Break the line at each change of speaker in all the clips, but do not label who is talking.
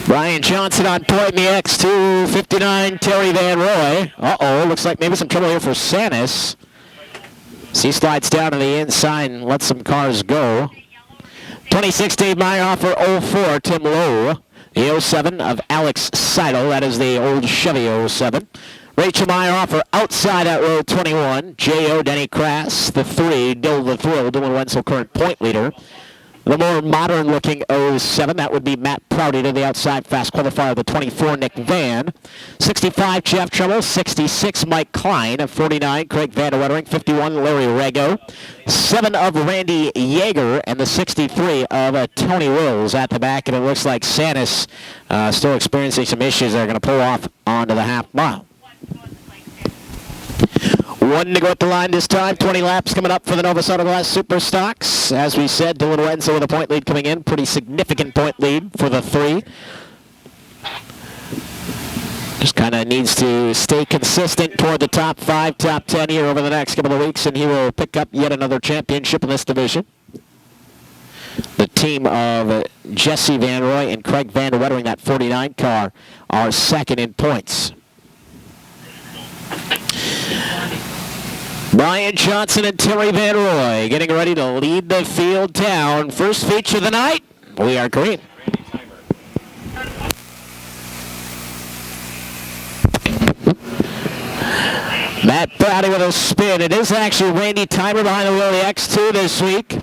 Brian Johnson on point in the X2, 59, Terry Van Roy. Uh-oh, looks like maybe some trouble here for Sanis. He slides down to the inside and lets some cars go. 26, Dave Meyerhofer, 04, Tim Lowe. The 07 of Alex Seidel, that is the old Chevy 07. Rachel Meyerhofer outside at row 21. J.O. Denny Crass, the 3, Dill the Thrill, Dylan Wenzel, current point leader. The more modern-looking 07, that would be Matt Prouty to the outside, fast qualifier, the 24, Nick Van. 65, Jeff Trumbull. 66, Mike Klein. 49, Craig Van Wettering. 51, Larry Rego. 7 of Randy Yeager, and the 63 of Tony Wills at the back. And it looks like Sanis still experiencing some issues that are going to pull off onto the half mile. One to go at the line this time. 20 laps coming up for the Novus Auto Glass Super Stocks. As we said, Dylan Wenzel with a point lead coming in. Pretty significant point lead for the 3. Just kind of needs to stay consistent toward the top 5, top 10 here over the next couple of weeks, and he will pick up yet another championship in this division. The team of Jesse Van Roy and Craig Van Wettering, that 49 car, are second in points. Brian Johnson and Terry Van Roy getting ready to lead the field down. First feature of the night, we are green. Matt Prouty with a spin. It is actually Randy Timer behind the wheel of the X2 this week.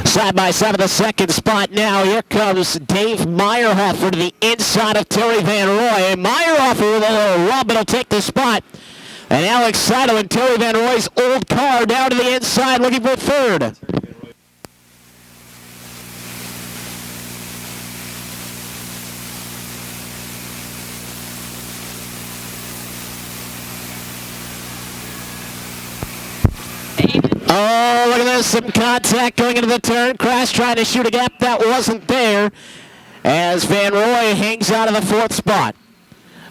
Side by side of the second spot now. Here comes Dave Meyerhofer to the inside of Terry Van Roy. Meyerhofer with a little rub, it'll take the spot. And Alex Seidel and Terry Van Roy's old car down to the inside looking for third. Oh, look at this, some contact going into the turn. Crash trying to shoot a gap that wasn't there as Van Roy hangs out of the 4th spot.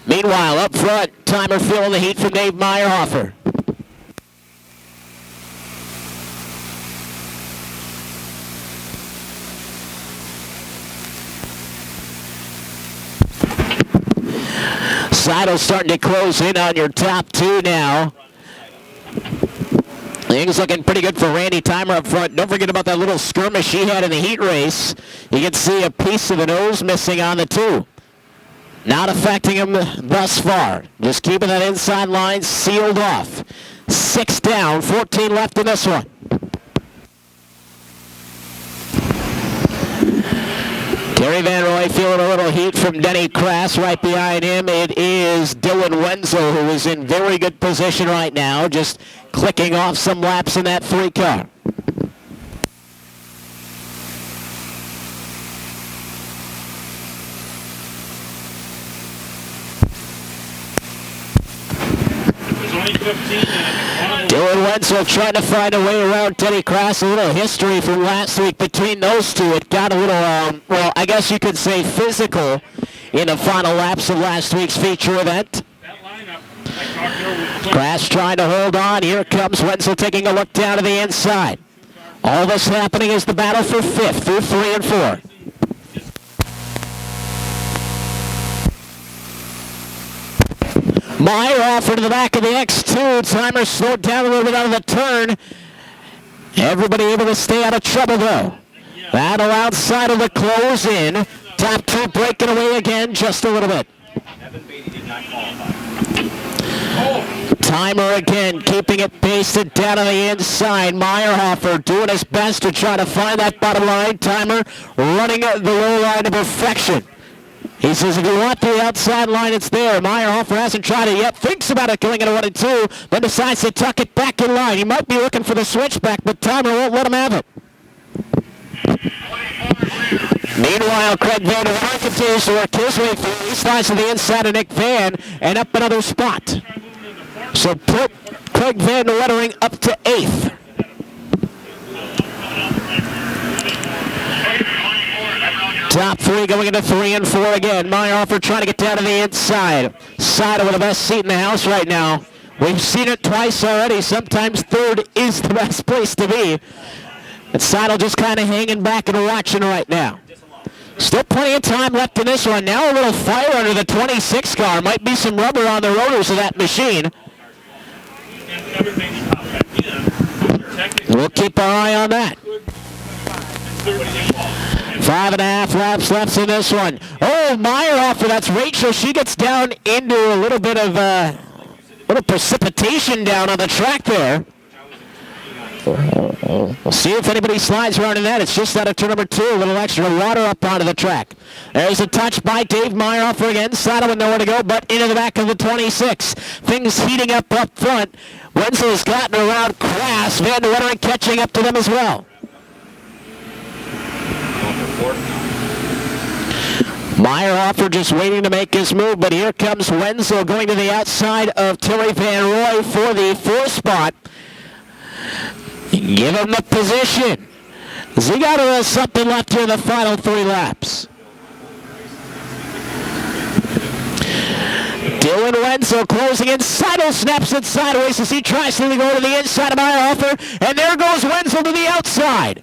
Meanwhile, up front, Timer feeling the heat from Dave Meyerhofer. Seidel starting to close in on your top 2 now. Things looking pretty good for Randy Timer up front. Don't forget about that little skirmish he had in the heat race. You can see a piece of the nose missing on the 2. Not affecting him thus far. Just keeping that inside line sealed off. 6 down, 14 left in this one. Terry Van Roy feeling a little heat from Denny Crass. Right behind him, it is Dylan Wenzel, who is in very good position right now, just clicking off some laps in that 3 car. Dylan Wenzel trying to find a way around Denny Crass. A little history from last week between those two. It got a little, well, I guess you could say physical in the final laps of last week's feature event. Crass trying to hold on. Here comes Wenzel taking a look down to the inside. All this happening is the battle for 5th through 3 and 4. Meyerhofer to the back of the X2. Timer slowed down a little bit out of the turn. Everybody able to stay out of trouble, though. That allowed Seidel to close in. Top 2 breaking away again just a little bit. Timer again keeping it pasted down on the inside. Meyerhofer doing his best to try to find that bottom line. Timer running the low line to perfection. He says if you want the outside line, it's there. Meyerhofer hasn't tried it yet. Thinks about it going into 1 and 2, then decides to tuck it back in line. He might be looking for the switchback, but Timer won't let him have it. Meanwhile, Craig Van Wettering continues to work his way through. He slides to the inside of Nick Van and up another spot. So put Craig Van Wettering up to 8th. Top three going into 3 and 4 again. Meyerhofer trying to get down to the inside. Seidel with the best seat in the house right now. We've seen it twice already. Sometimes third is the best place to be. And Seidel just kind of hanging back and watching right now. Still plenty of time left in this one. Now a little fire under the 26 car. Might be some rubber on the rotors of that machine. We'll keep our eye on that. 5.5 laps left in this one. Oh, Meyerhofer, that's Rachel. She gets down into a little bit of little precipitation down on the track there. We'll see if anybody slides around in that. It's just out of turn number 2. A little extra water up onto the track. There's a touch by Dave Meyerhofer again. Seidel with nowhere to go, but into the back of the 26. Things heating up front. Wenzel's gotten around Crass. Van der Wettering catching up to them as well. Meyerhofer just waiting to make his move, but here comes Wenzel going to the outside of Terry Van Roy for the 4th spot. Give him the position. Zigato has something left here in the final 3 laps. Dylan Wenzel closing in. Seidel snaps it sideways as he tries to go to the inside of Meyerhofer. And there goes Wenzel to the outside.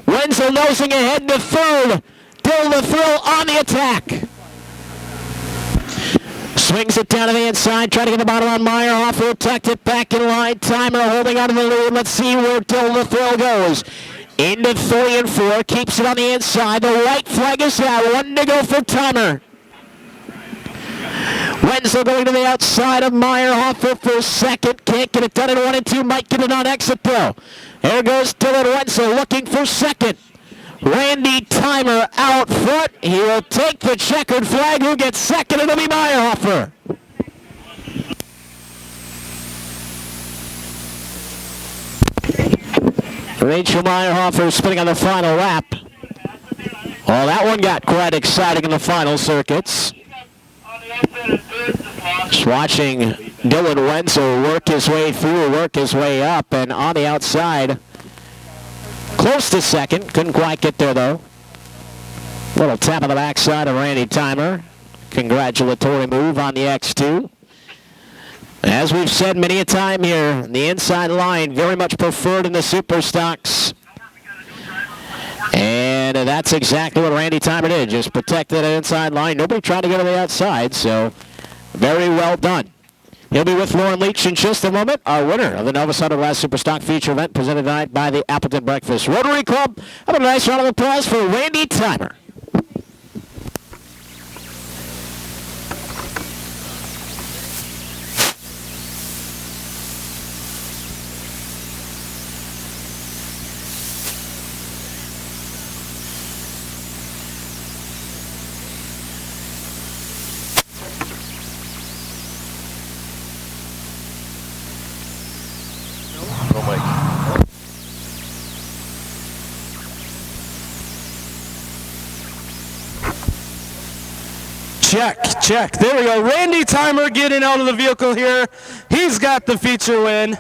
Wenzel nosing ahead to 3rd. Dylan the Thrill on the attack. Swings it down to the inside, trying to get the bottom on Meyerhofer, tucked it back in line. Timer holding on to the lead. Let's see where Dylan the Thrill goes. Into 3 and 4, keeps it on the inside. The white flag is out. 1 to go for Timer. Wenzel going to the outside of Meyerhofer for 2nd. Can't get it done in 1 and 2. Might get it on exit though. There goes Dylan Wenzel looking for 2nd. Randy Timer out front. He will take the checkered flag. Who gets 2nd? It'll be Meyerhofer. Rachel Meyerhofer spinning on the final lap. Well, that one got quite exciting in the final circuits. Just watching Dylan Wenzel work his way through, work his way up, and on the outside, close to 2nd. Couldn't quite get there, though. Little tap on the backside of Randy Timer. Congratulatory move on the X2. As we've said many a time here, the inside line very much preferred in the super stocks. And that's exactly what Randy Timer did. Just protected that inside line. Nobody tried to go to the outside, so very well done. He'll be with Lauren Leach in just a moment, our winner of the Nova Southern Last Superstock Feature event presented tonight by the Appleton Breakfast Rotary Club. Have a nice round of applause for Randy Timer.
Check. There we go. Randy Timer getting out of the vehicle here. He's got the feature win.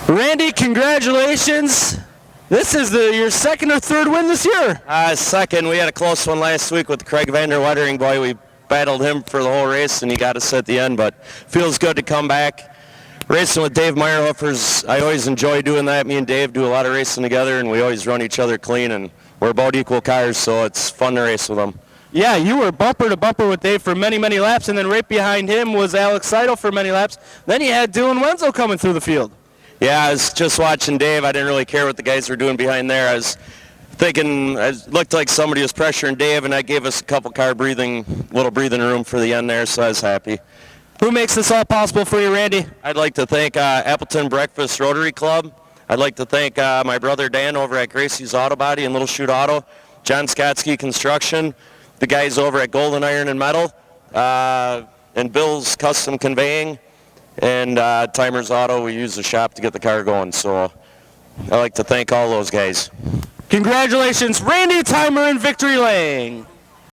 Randy, congratulations. This is your 2nd or 3rd win this year.
2nd. We had a close one last week with Craig Van der Wettering. Boy, we battled him for the whole race, and he got us at the end, but feels good to come back. Racing with Dave Meyerhofer's, I always enjoy doing that. Me and Dave do a lot of racing together, and we always run each other clean, and we're about equal cars, so it's fun to race with him.
Yeah, you were bumper to bumper with Dave for many, many laps, and then right behind him was Alex Seidel for many laps. Then you had Dylan Wenzel coming through the field.
Yeah, I was just watching Dave. I didn't really care what the guys were doing behind there. I was thinking it looked like somebody was pressuring Dave, and that gave us a couple car little breathing room for the end there, so I was happy.
Who makes this all possible for you, Randy?
I'd like to thank Appleton Breakfast Rotary Club. I'd like to thank my brother Dan over at Gracie's Auto Body and Little Chute Auto, John Skotsky Construction, the guys over at Golden Iron and Metal, and Bill's Custom Conveying, and Timer's Auto. We use the shop to get the car going, so I'd like to thank all those guys.
Congratulations, Randy Timer in victory lane.